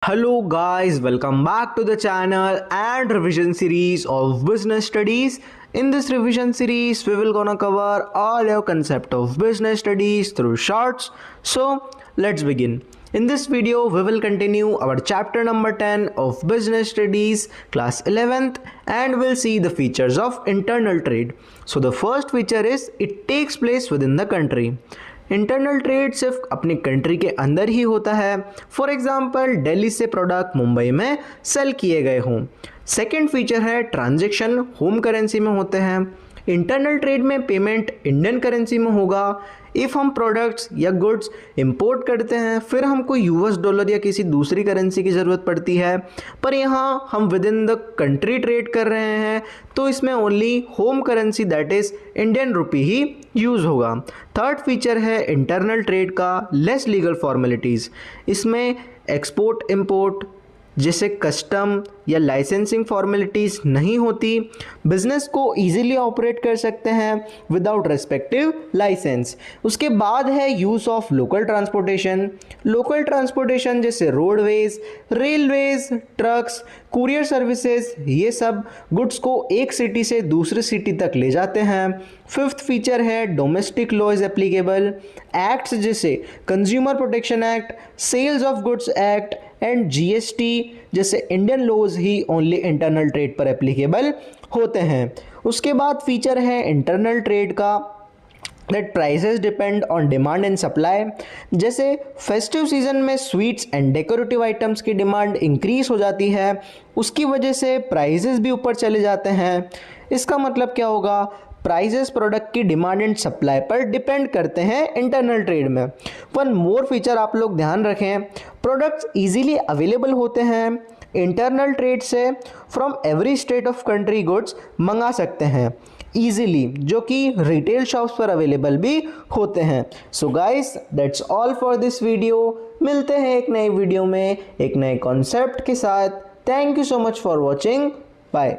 Hello guys, welcome back to the channel and revision series of business studies. In this revision series, we will gonna cover all your concept of business studies through shorts. So let's begin. In this video, we will continue our chapter number 10 of business studies, class 11th, and we'll see the features of internal trade. So the first feature is it takes place within the country. Internal trade सिर्फ अपनी country के अंदर ही होता है. For example Delhi से product Mumbai में cell किए गए हों. सेकंड फीचर है ट्रांजैक्शन होम करेंसी में होते हैं. इंटरनल ट्रेड में पेमेंट इंडियन करेंसी में होगा. इफ़ हम प्रोडक्ट्स या गुड्स इंपोर्ट करते हैं फिर हमको यूएस डॉलर या किसी दूसरी करेंसी की ज़रूरत पड़ती है, पर यहाँ हम with in the country trade कर रहे हैं तो इसमें only home currency that is Indian rupee he use होगा. थर्ड फीचर है इंटरनल ट्रेड का लेस लीगल फॉर्मेलिटीज़. इसमें एक्सपोर्ट इंपोर्ट जैसे कस्टम या लाइसेंसिंग फॉर्मेलिटीज़ नहीं होती. बिजनेस को इजीली ऑपरेट कर सकते हैं विदाउट रेस्पेक्टिव लाइसेंस. उसके बाद है use of local transportation. Local transportation जैसे roadways, railways, trucks, courier services, ये सब गुड्स को एक सिटी से दूसरी सिटी तक ले जाते हैं. फिफ्थ फीचर है domestic law is applicable. Acts जैसे consumer protection act, sales of goods act and GST जैसे इंडियन लॉज ही ओनली इंटरनल ट्रेड पर एप्लीकेबल होते हैं. उसके बाद फीचर है इंटरनल ट्रेड का that prices depend on demand and supply. जैसे फेस्टिव सीजन में स्वीट्स एंड डेकोरेटिव आइटम्स की डिमांड इंक्रीज हो जाती है, उसकी वजह से प्राइसेस भी ऊपर चले जाते हैं. इसका मतलब क्या होगा, प्राइसेस प्रोडक्ट की डिमांड एंड सप्लाई पर डिपेंड करते हैं इंटरनल ट्रेड में. वन मोर फीचर आप लोग ध्यान रखें, प्रोडक्ट्स इजीली अवेलेबल होते हैं. इंटरनल ट्रेड से from every state of country goods मंगा सकते हैं ईजिली, जो कि रिटेल शॉप्स पर अवेलेबल भी होते हैं. So guys that's all for this video. मिलते हैं एक नई वीडियो में एक नए कॉन्सेप्ट के साथ. Thank you so much for watching. Bye.